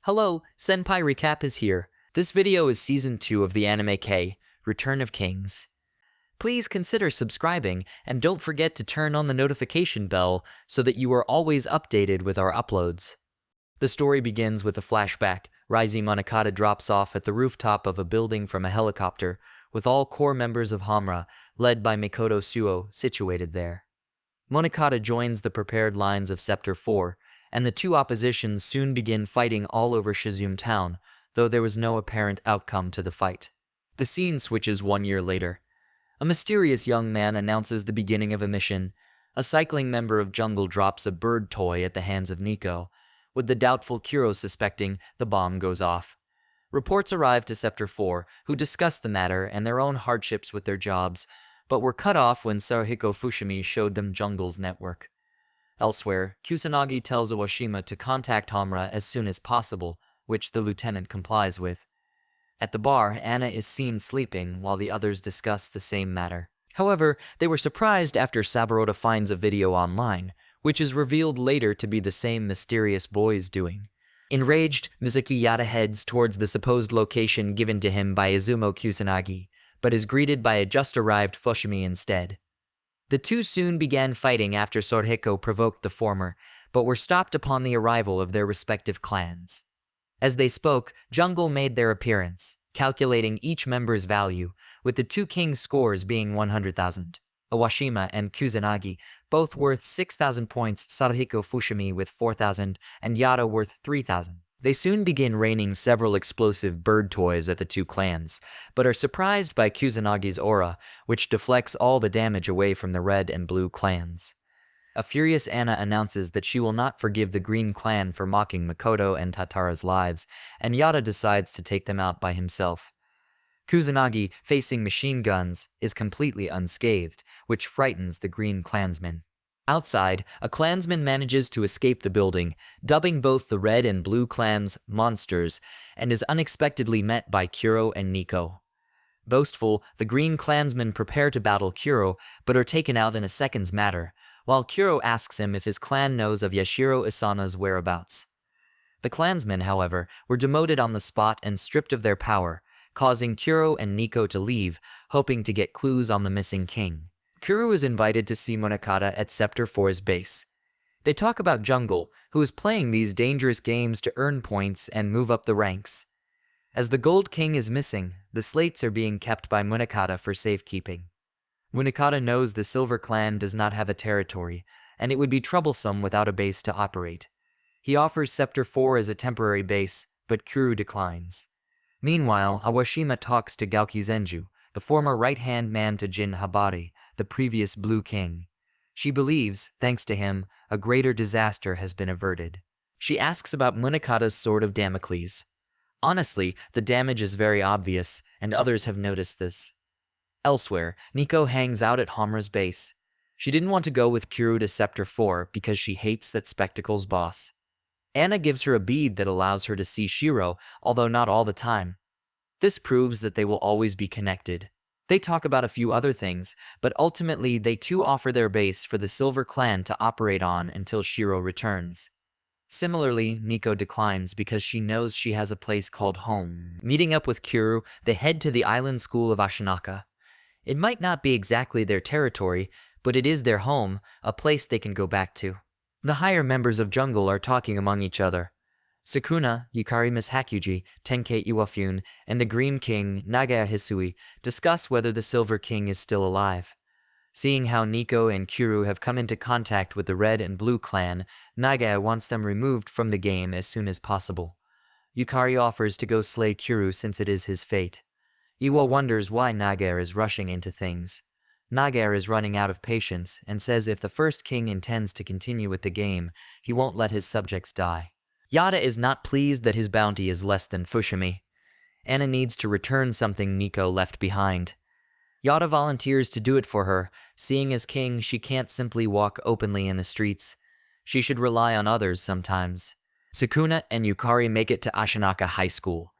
Hello, Senpai Recap is here. This video is Season 2 of the anime K, Return of Kings. Please consider subscribing and don't forget to turn on the notification bell so that you are always updated with our uploads. The story begins with a flashback. Rising Monokata drops off at the rooftop of a building from a helicopter, with all core members of Hamra, led by Mikoto Suo, situated there. Monokata joins the prepared lines of Sector 4, and the two oppositions soon begin fighting all over Shizume town, though there was no apparent outcome to the fight. The scene switches 1 year later. A mysterious young man announces the beginning of a mission. A cycling member of Jungle drops a bird toy at the hands of Nico, with the doubtful Kuro suspecting the bomb goes off. Reports arrive to Sector 4, who discuss the matter and their own hardships with their jobs, but were cut off when Saruhiko Fushimi showed them Jungle's network. Elsewhere, Kusanagi tells Awashima to contact Hamra as soon as possible, which the lieutenant complies with. At the bar, Anna is seen sleeping while the others discuss the same matter. However, they were surprised after Saburota finds a video online, which is revealed later to be the same mysterious boy's doing. Enraged, Mizuki Yada heads towards the supposed location given to him by Izumo Kusanagi, but is greeted by a just-arrived Fushimi instead. The two soon began fighting after Saruhiko provoked the former, but were stopped upon the arrival of their respective clans. As they spoke, Jungle made their appearance, calculating each member's value, with the two kings' scores being 100,000. Awashima and Kusanagi, both worth 6,000 points, Saruhiko Fushimi with 4,000, and Yada worth 3,000. They soon begin raining several explosive bird toys at the two clans, but are surprised by Kusanagi's aura, which deflects all the damage away from the red and blue clans. A furious Anna announces that she will not forgive the green clan for mocking Makoto and Tatara's lives, and Yada decides to take them out by himself. Kusanagi, facing machine guns, is completely unscathed, which frightens the green clansmen. Outside, a clansman manages to escape the building, dubbing both the red and blue clans monsters, and is unexpectedly met by Kuro and Nico. Boastful, the green clansmen prepare to battle Kuro, but are taken out in a second's matter, while Kuro asks him if his clan knows of Yashiro Isana's whereabouts. The clansmen, however, were demoted on the spot and stripped of their power, causing Kuro and Nico to leave, hoping to get clues on the missing king. Kuro is invited to see Monokata at Sector 4's base. They talk about Jungle, who is playing these dangerous games to earn points and move up the ranks. As the Gold King is missing, the slates are being kept by Monokata for safekeeping. Monokata knows the Silver Clan does not have a territory, and it would be troublesome without a base to operate. He offers Sector 4 as a temporary base, but Kuro declines. Meanwhile, Awashima talks to Gauki Zenju, the former right-hand man to Jin Habari, the previous Blue King. She believes, thanks to him, a greater disaster has been averted. She asks about Monokata's Sword of Damocles. Honestly, the damage is very obvious, and others have noticed this. Elsewhere, Nico hangs out at Hamra's base. She didn't want to go with Kuro to Sector 4 because she hates that Spectacle's boss. Anna gives her a bead that allows her to see Shiro, although not all the time. This proves that they will always be connected. They talk about a few other things, but ultimately they too offer their base for the Silver Clan to operate on until Shiro returns. Similarly, Nico declines because she knows she has a place called home. Meeting up with Kuro, they head to the island school of Ashinaka. It might not be exactly their territory, but it is their home, a place they can go back to. The higher members of Jungle are talking among each other. Sukuna, Yukari Miss Hakuji, Tenkei Iwafune, and the Green King, Nagar Hisui, discuss whether the Silver King is still alive. Seeing how Nico and Kuro have come into contact with the Red and Blue clan, Nagar wants them removed from the game as soon as possible. Yukari offers to go slay Kuro since it is his fate. Iwa wonders why Nagar is rushing into things. Nagar is running out of patience and says if the first king intends to continue with the game, he won't let his subjects die. Yada is not pleased that his bounty is less than Fushimi. Anna needs to return something Nico left behind. Yada volunteers to do it for her. Seeing as king, she can't simply walk openly in the streets. She should rely on others sometimes. Sukuna and Yukari make it to Ashinaka High School.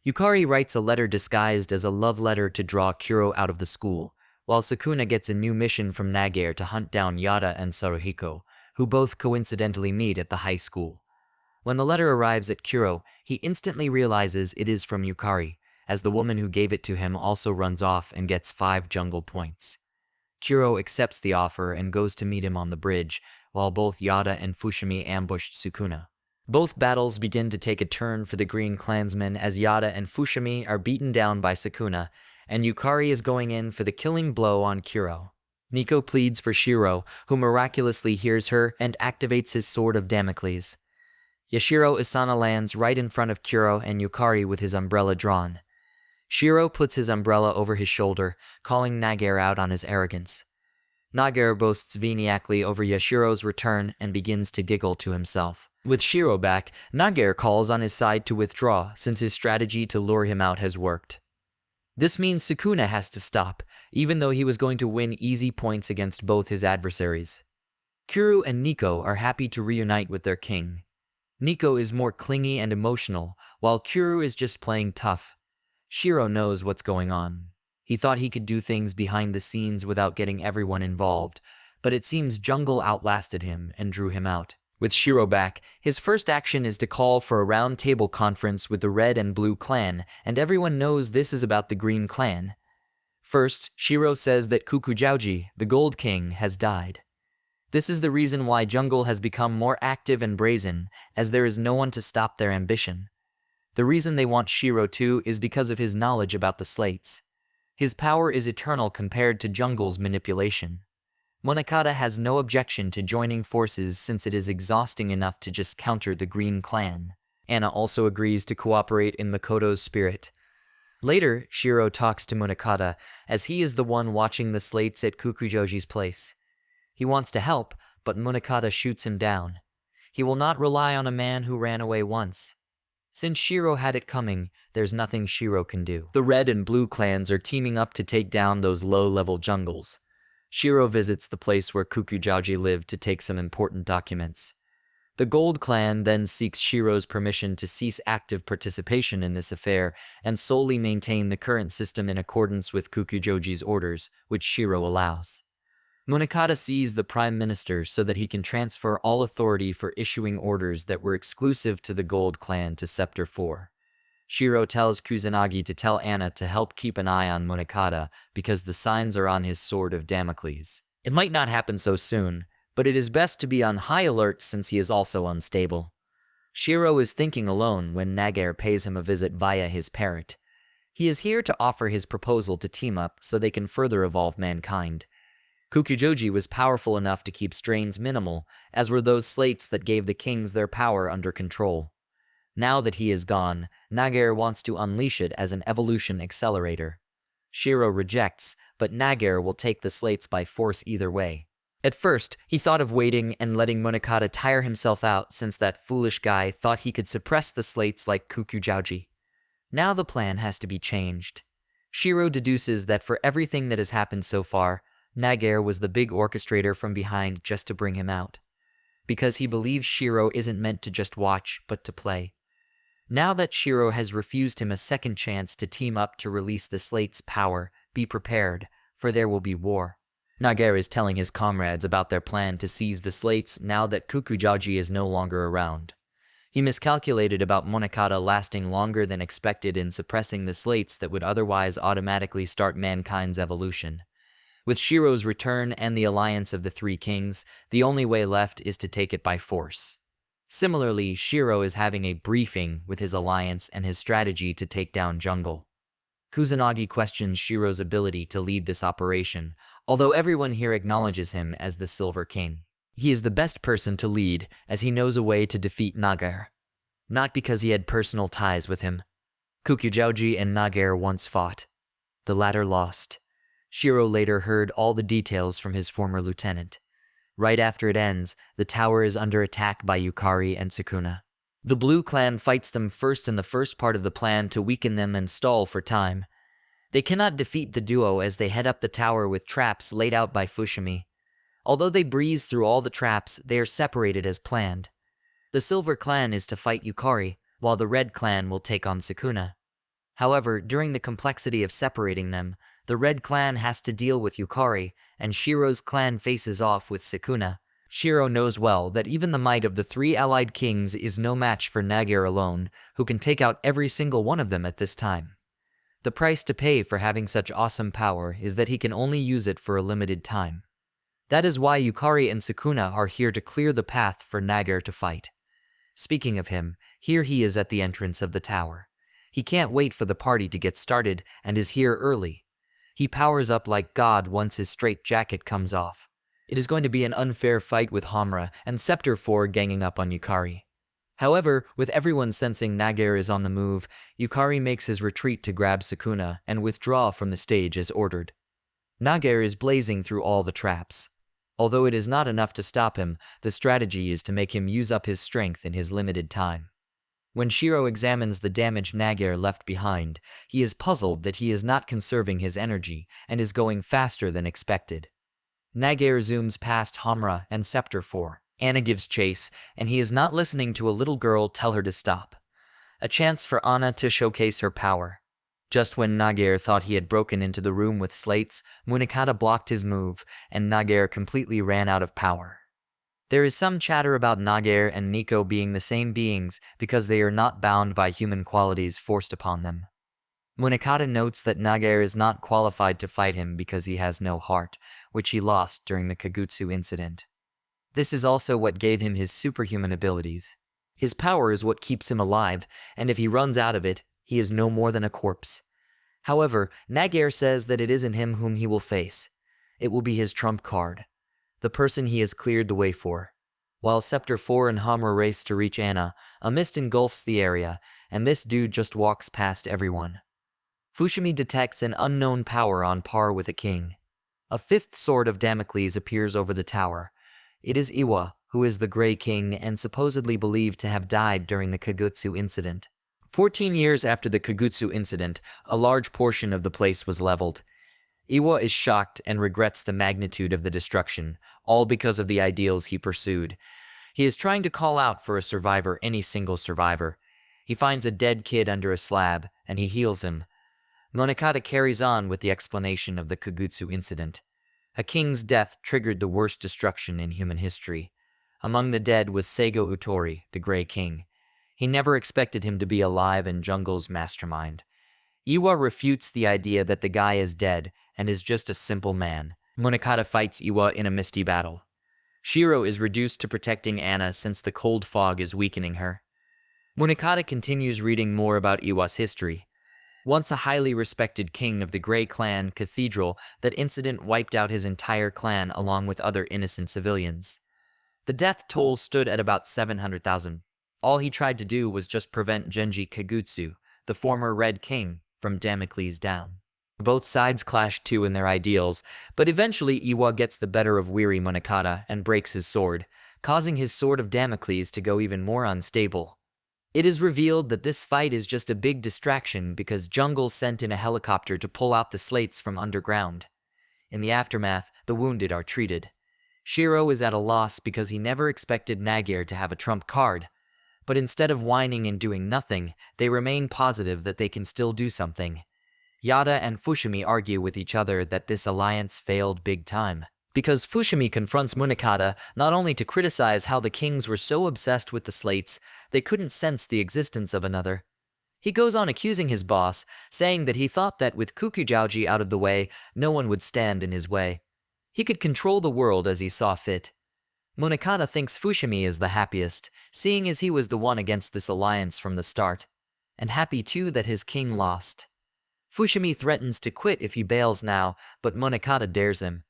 Yukari writes a letter disguised as a love letter to draw Kuro out of the school, while Sukuna gets a new mission from Nagar to hunt down Yada and Saruhiko, who both coincidentally meet at the high school. When the letter arrives at kn0w, he instantly realizes it is from Yukari, as the woman who gave it to him also runs off and gets 5 jungle points. kn0w accepts the offer and goes to meet him on the bridge, while both Yada and Fushimi ambushed Sukuna. Both battles begin to take a turn for the Green Clansmen as Yada and Fushimi are beaten down by Sukuna, and Yukari is going in for the killing blow on kn0w. Nico pleads for Shiro, who miraculously hears her and activates his sword of Damocles. Yashiro Isana lands right in front of kn0w and Yukari with his umbrella drawn. Shiro puts his umbrella over his shoulder, calling Nagar out on his arrogance. Nagar boasts veniacally over Yashiro's return and begins to giggle to himself. With Shiro back, Nagar calls on his side to withdraw since his strategy to lure him out has worked. This means Sukuna has to stop, even though he was going to win easy points against both his adversaries. kn0w and Nico are happy to reunite with their king. Nico is more clingy and emotional, while kn0w is just playing tough. Shiro knows what's going on. He thought he could do things behind the scenes without getting everyone involved, but it seems jungle outlasted him and drew him out. With Shiro back, his first action is to call for a round-table conference with the Red and Blue clan, and everyone knows this is about the Green clan. First, Shiro says that Kukujauji, the Gold King, has died. This is the reason why jungle has become more active and brazen, as there is no one to stop their ambition. The reason they want Shiro too is because of his knowledge about the slates. His power is eternal compared to jungle's manipulation. Monokata has no objection to joining forces since it is exhausting enough to just counter the Green clan. Anna also agrees to cooperate in Makoto's spirit. Later, Shiro talks to Monokata, as he is the one watching the slates at Kukujoji's place. He wants to help, but Monokata shoots him down. He will not rely on a man who ran away once. Since Shiro had it coming, there's nothing Shiro can do. The Red and Blue clans are teaming up to take down those low-level jungles. Shiro visits the place where Kukujauji lived to take some important documents. The Gold clan then seeks Shiro's permission to cease active participation in this affair and solely maintain the current system in accordance with Kukujoji's orders, which Shiro allows. Monokata sees the Prime Minister so that he can transfer all authority for issuing orders that were exclusive to the Gold clan to Scepter 4. Shiro tells Kusanagi to tell Anna to help keep an eye on Monokata because the signs are on his sword of Damocles. It might not happen so soon, but it is best to be on high alert since he is also unstable. Shiro is thinking alone when Nagar pays him a visit via his parrot. He is here to offer his proposal to team up so they can further evolve mankind. Kukujoji was powerful enough to keep strains minimal, as were those slates that gave the kings their power under control. Now that he is gone, Nagar wants to unleash it as an evolution accelerator. Shiro rejects, but Nagar will take the slates by force either way. At first, he thought of waiting and letting Monokata tire himself out since that foolish guy thought he could suppress the slates like Kukujauji. Now the plan has to be changed. Shiro deduces that for everything that has happened so far, Nagar was the big orchestrator from behind just to bring him out. Because he believes Shiro isn't meant to just watch, but to play. Now that Shiro has refused him a second chance to team up to release the slate's power, be prepared, for there will be war. Nagar is telling his comrades about their plan to seize the slates now that Kukujauji is no longer around. He miscalculated about Monokata lasting longer than expected in suppressing the slates that would otherwise automatically start mankind's evolution. With Shiro's return and the alliance of the three kings, the only way left is to take it by force. Similarly, Shiro is having a briefing with his alliance and his strategy to take down jungle. Kusanagi questions Shiro's ability to lead this operation, although everyone here acknowledges him as the Silver King. He is the best person to lead, as he knows a way to defeat Nagar. Not because he had personal ties with him. Kukujauji and Nagar once fought. The latter lost. Shiro later heard all the details from his former lieutenant. Right after it ends, the tower is under attack by Yukari and Sukuna. The Blue clan fights them first in the first part of the plan to weaken them and stall for time. They cannot defeat the duo as they head up the tower with traps laid out by Fushimi. Although they breeze through all the traps, they are separated as planned. The Silver clan is to fight Yukari, while the Red clan will take on Sukuna. However, during the complexity of separating them, the Red clan has to deal with Yukari, and Shiro's clan faces off with Sukuna. Shiro knows well that even the might of the 3 allied kings is no match for Nagar alone, who can take out every single one of them at this time. The price to pay for having such awesome power is that he can only use it for a limited time. That is why Yukari and Sukuna are here to clear the path for Nagar to fight. Speaking of him, here he is at the entrance of the tower. He can't wait for the party to get started and is here early. He powers up like God once his straight jacket comes off. It is going to be an unfair fight with Homura and Scepter 4 ganging up on Yukari. However, with everyone sensing Nagar is on the move, Yukari makes his retreat to grab Sukuna and withdraw from the stage as ordered. Nagar is blazing through all the traps. Although it is not enough to stop him, the strategy is to make him use up his strength in his limited time. When Shiro examines the damage Nagar left behind, he is puzzled that he is not conserving his energy and is going faster than expected. Nagar zooms past Homura and Scepter 4. Anna gives chase, and he is not listening to a little girl tell her to stop. A chance for Anna to showcase her power. Just when Nagar thought he had broken into the room with slates, Munakata blocked his move, and Nagar completely ran out of power. There is some chatter about Nagar and Nico being the same beings because they are not bound by human qualities forced upon them. Munakata notes that Nagar is not qualified to fight him because he has no heart, which he lost during the Kagutsu incident. This is also what gave him his superhuman abilities. His power is what keeps him alive, and if he runs out of it, he is no more than a corpse. However, Nagar says that it isn't him whom he will face. It will be his trump card. The person he has cleared the way for. While Scepter 4 and Homura race to reach Anna, a mist engulfs the area, and this dude just walks past everyone. Fushimi detects an unknown power on par with a king. A 5th sword of Damocles appears over the tower. It is Iwa, who is the Grey King and supposedly believed to have died during the Kagutsu incident. 14 years after the Kagutsu incident, a large portion of the place was leveled. Iwa is shocked and regrets the magnitude of the destruction, all because of the ideals he pursued. He is trying to call out for a survivor, any single survivor. He finds a dead kid under a slab, and he heals him. Munakata carries on with the explanation of the Kagutsu incident. A king's death triggered the worst destruction in human history. Among the dead was Seigo Utori, the Grey King. He never expected him to be alive and Jungle's mastermind. Iwa refutes the idea that the guy is dead and is just a simple man. Munakata fights Iwa in a misty battle. Shiro is reduced to protecting Anna since the cold fog is weakening her. Munakata continues reading more about Iwa's history. Once a highly respected king of the Grey Clan Cathedral, that incident wiped out his entire clan along with other innocent civilians. The death toll stood at about 700,000. All he tried to do was just prevent Genji Kagutsu, the former Red King, from Damocles down. Both sides clash too in their ideals, but eventually Iwa gets the better of weary Munakata and breaks his sword, causing his sword of Damocles to go even more unstable. It is revealed that this fight is just a big distraction because Jungle sent in a helicopter to pull out the slates from underground. In the aftermath, the wounded are treated. Shiro is at a loss because he never expected Nagar to have a trump card. But instead of whining and doing nothing, they remain positive that they can still do something. Yada and Fushimi argue with each other that this alliance failed big time. Because Fushimi confronts Munakata not only to criticize how the kings were so obsessed with the slates, they couldn't sense the existence of another. He goes on accusing his boss, saying that he thought that with Kukujouji out of the way, no one would stand in his way. He could control the world as he saw fit. Munakata thinks Fushimi is the happiest, seeing as he was the one against this alliance from the start, and happy too that his king lost. Fushimi threatens to quit if he bails now, but Munakata dares him.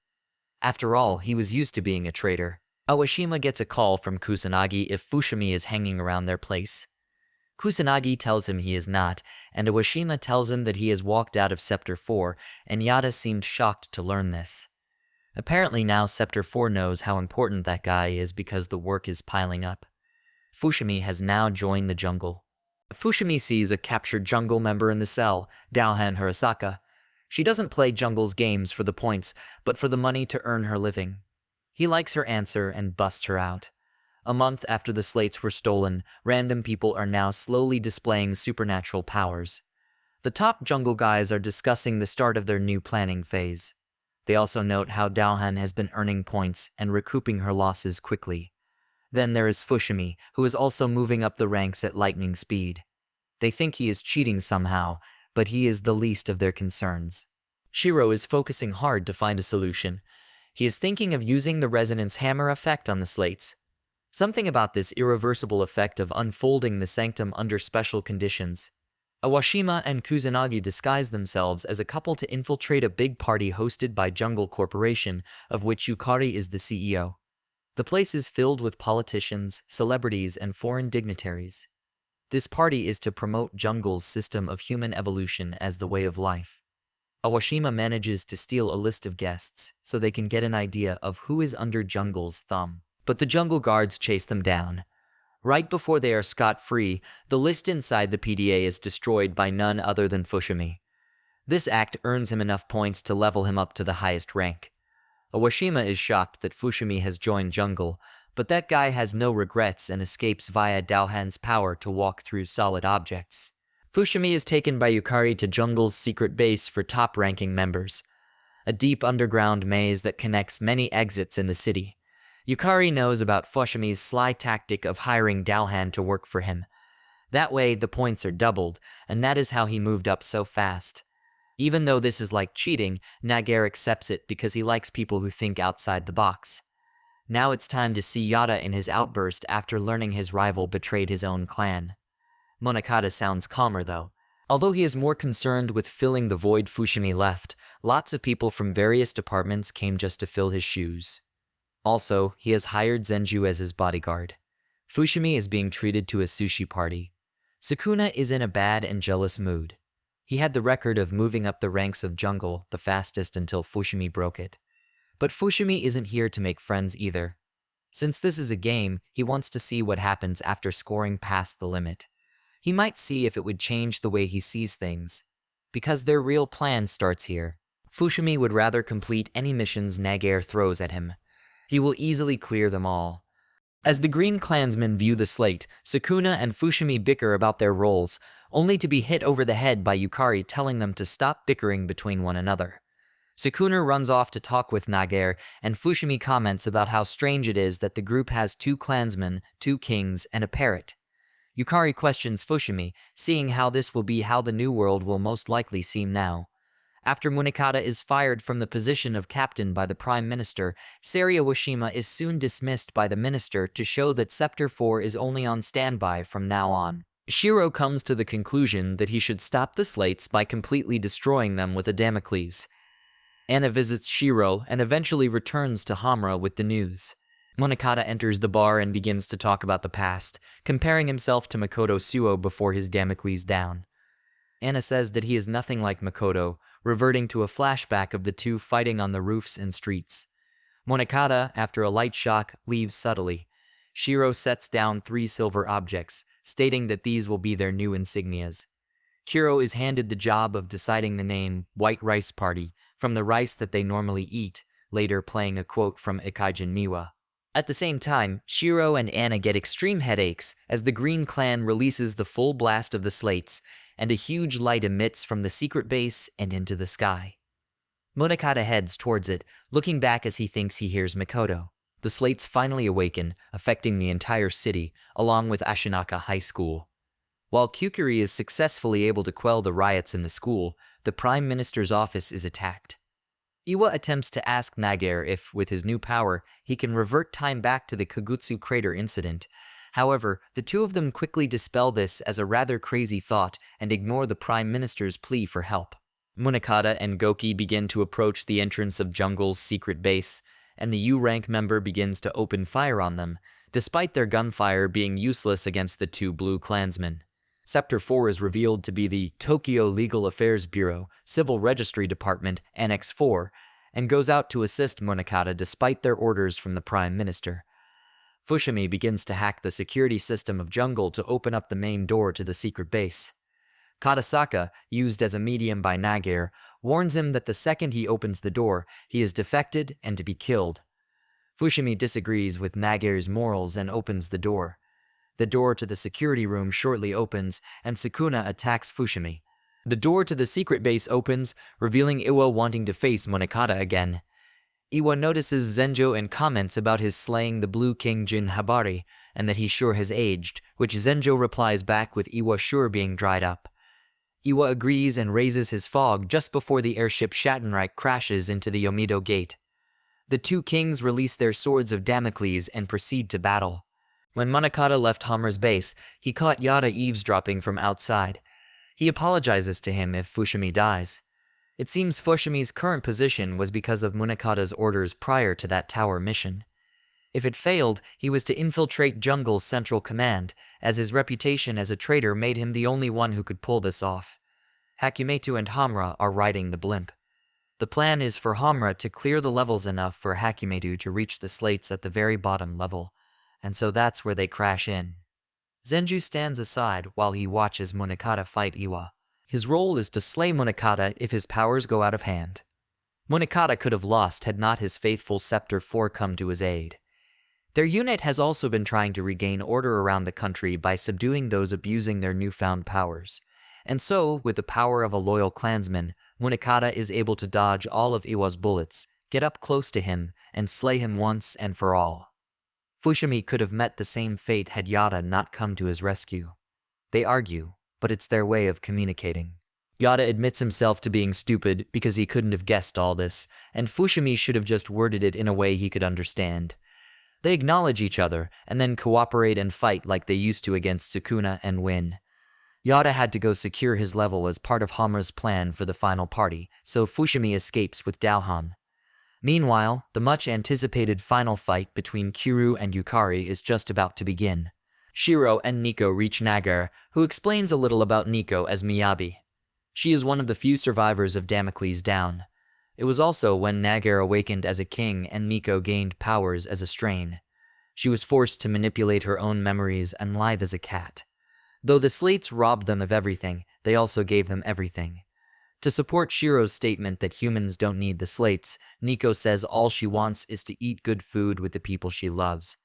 After all, he was used to being a traitor. Awashima gets a call from Kusanagi if Fushimi is hanging around their place. Kusanagi tells him he is not, and Awashima tells him that he has walked out of Scepter 4, and Yada seemed shocked to learn this. Apparently now Scepter 4 knows how important that guy is because the work is piling up. Fushimi has now joined the jungle. Fushimi sees a captured jungle member in the cell, Daohan Hirasaka. She doesn't play Jungle's games for the points, but for the money to earn her living. He likes her answer and busts her out. A month after the slates were stolen, random people are now slowly displaying supernatural powers. The top Jungle guys are discussing the start of their new planning phase. They also note how Daohan has been earning points and recouping her losses quickly. Then there is Fushimi, who is also moving up the ranks at lightning speed. They think he is cheating somehow, but he is the least of their concerns. Shiro is focusing hard to find a solution. He is thinking of using the resonance hammer effect on the slates. Something about this irreversible effect of unfolding the sanctum under special conditions. Awashima and Kusanagi disguise themselves as a couple to infiltrate a big party hosted by Jungle Corporation, of which Yukari is the CEO. The place is filled with politicians, celebrities, and foreign dignitaries. This party is to promote Jungle's system of human evolution as the way of life. Awashima manages to steal a list of guests so they can get an idea of who is under Jungle's thumb. But the Jungle guards chase them down. Right before they are scot-free, the list inside the PDA is destroyed by none other than Fushimi. This act earns him enough points to level him up to the highest rank. Awashima is shocked that Fushimi has joined Jungle, but that guy has no regrets and escapes via Daohan's power to walk through solid objects. Fushimi is taken by Yukari to Jungle's secret base for top-ranking members, a deep underground maze that connects many exits in the city. Yukari knows about Fushimi's sly tactic of hiring Daohan to work for him. That way, the points are doubled, and that is how he moved up so fast. Even though this is like cheating, Nagar accepts it because he likes people who think outside the box. Now it's time to see Yada in his outburst after learning his rival betrayed his own clan. Monokata sounds calmer though. Although he is more concerned with filling the void Fushimi left, lots of people from various departments came just to fill his shoes. Also, he has hired Zenju as his bodyguard. Fushimi is being treated to a sushi party. Sukuna is in a bad and jealous mood. He had the record of moving up the ranks of Jungle the fastest until Fushimi broke it. But Fushimi isn't here to make friends either. Since this is a game, he wants to see what happens after scoring past the limit. He might see if it would change the way he sees things, because their real plan starts here. Fushimi would rather complete any missions Nagar throws at him. He will easily clear them all. As the Green Clansmen view the slate, Sukuna and Fushimi bicker about their roles, only to be hit over the head by Yukari telling them to stop bickering between one another. Sukuna runs off to talk with Nagar, and Fushimi comments about how strange it is that the group has 2 clansmen, 2 kings, and a parrot. Yukari questions Fushimi, seeing how this will be how the new world will most likely seem now. After Munekata is fired from the position of captain by the Prime Minister, Sari Awashima is soon dismissed by the minister to show that Scepter 4 is only on standby from now on. Shiro comes to the conclusion that he should stop the slates by completely destroying them with a Damocles. Anna visits Shiro and eventually returns to Hamura with the news. Munekata enters the bar and begins to talk about the past, comparing himself to Makoto Suo before his Damocles down. Anna says that he is nothing like Makoto, reverting to a flashback of the two fighting on the roofs and streets. Munekata, after a light shock, leaves subtly. Shiro sets down 3 silver objects, stating that these will be their new insignias. Kuro is handed the job of deciding the name White Rice Party from the rice that they normally eat, later playing a quote from Ikaijin Miwa. At the same time, Shiro and Anna get extreme headaches as the Green Clan releases the full blast of the slates, and a huge light emits from the secret base and into the sky. Munekata heads towards it, looking back as he thinks he hears Makoto. The slates finally awaken, affecting the entire city, along with Ashinaka High School. While Kukuri is successfully able to quell the riots in the school, the Prime Minister's office is attacked. Iwa attempts to ask Nagar if, with his new power, he can revert time back to the Kagutsu crater incident. However, the two of them quickly dispel this as a rather crazy thought and ignore the Prime Minister's plea for help. Munekata and Goki begin to approach the entrance of Jungle's secret base, and the U-rank member begins to open fire on them, despite their gunfire being useless against the 2 blue clansmen. Scepter 4 is revealed to be the Tokyo Legal Affairs Bureau, Civil Registry Department, Annex 4, and goes out to assist Munekata despite their orders from the Prime Minister. Fushimi begins to hack the security system of Jungle to open up the main door to the secret base. Kadasaka, used as a medium by Nagar, warns him that the second he opens the door, he is defected and to be killed. Fushimi disagrees with Nagar's morals and opens the door. The door to the security room shortly opens, and Sukuna attacks Fushimi. The door to the secret base opens, revealing Iwa wanting to face Monokata again. Iwa notices Zenjo and comments about his slaying the Blue King Jin Habari, and that he sure has aged, which Zenjo replies back with Iwa sure being dried up. Iwa agrees and raises his fog just before the airship Schattenreich crashes into the Yomido Gate. The two kings release their swords of Damocles and proceed to battle. When Monokata left Hammer's base, he caught Yada eavesdropping from outside. He apologizes to him if Fushimi dies. It seems Fushimi's current position was because of Monokata's orders prior to that tower mission. If it failed, he was to infiltrate Jungle's central command, as his reputation as a traitor made him the only one who could pull this off. Hakumetu and Hamra are riding the blimp. The plan is for Hamra to clear the levels enough for Hakumetu to reach the slates at the very bottom level, and so that's where they crash in. Zenju stands aside while he watches Monokata fight Iwa. His role is to slay Monokata if his powers go out of hand. Monokata could have lost had not his faithful Scepter 4 come to his aid. Their unit has also been trying to regain order around the country by subduing those abusing their newfound powers. And so, with the power of a loyal clansman, Monokata is able to dodge all of Iwa's bullets, get up close to him, and slay him once and for all. Fushimi could have met the same fate had Yada not come to his rescue. They argue, but it's their way of communicating. Yada admits himself to being stupid because he couldn't have guessed all this, and Fushimi should have just worded it in a way he could understand. They acknowledge each other, and then cooperate and fight like they used to against Sukuna and win. Yada had to go secure his level as part of Hamra's plan for the final party, so Fushimi escapes with Daohan. Meanwhile, the much-anticipated final fight between kn0w and Yukari is just about to begin. Shiro and Nico reach Nagar, who explains a little about Nico as Miyabi. She is one of the few survivors of Damocles Down. It was also when Nagar awakened as a king and Nico gained powers as a strain. She was forced to manipulate her own memories and live as a cat. Though the slates robbed them of everything, they also gave them everything. To support Shiro's statement that humans don't need the slates, Nico says all she wants is to eat good food with the people she loves.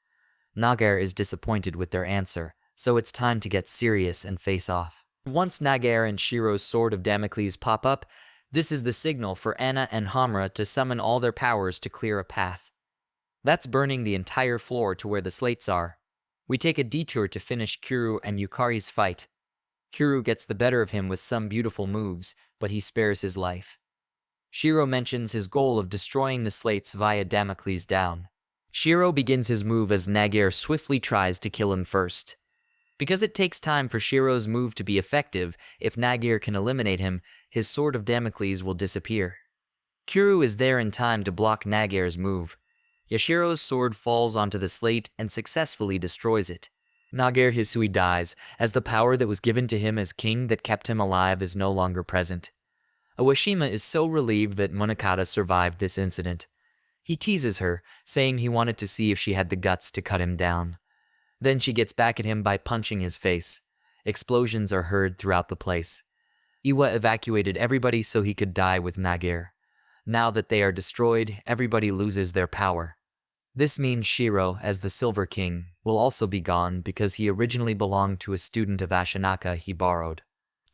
Nagar is disappointed with their answer, so it's time to get serious and face off. Once Nagar and Shiro's sword of Damocles pop up, this is the signal for Anna and Hamra to summon all their powers to clear a path. That's burning the entire floor to where the slates are. We take a detour to finish kn0w and Yukari's fight. kn0w gets the better of him with some beautiful moves, but he spares his life. Shiro mentions his goal of destroying the slates via Damocles Down. Shiro begins his move as Nagar swiftly tries to kill him first. Because it takes time for Shiro's move to be effective, if Nagar can eliminate him, his sword of Damocles will disappear. kn0w is there in time to block Nagar's move. Yashiro's sword falls onto the slate and successfully destroys it. Nagar Hisui dies, as the power that was given to him as king that kept him alive is no longer present. Owashima is so relieved that Monokata survived this incident. He teases her, saying he wanted to see if she had the guts to cut him down. Then she gets back at him by punching his face. Explosions are heard throughout the place. Iwa evacuated everybody so he could die with Nagar. Now that they are destroyed, everybody loses their power. This means Shiro, as the Silver King, will also be gone because he originally belonged to a student of Ashinaka he borrowed.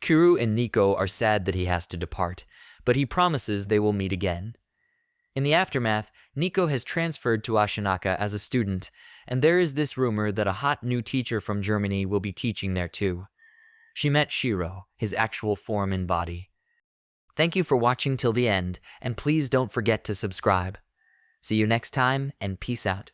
kn0w and Nico are sad that he has to depart, but he promises they will meet again. In the aftermath, Nico has transferred to Ashinaka as a student, and there is this rumor that a hot new teacher from Germany will be teaching there too. She met Shiro, his actual form and body. Thank you for watching till the end, and please don't forget to subscribe. See you next time, and peace out.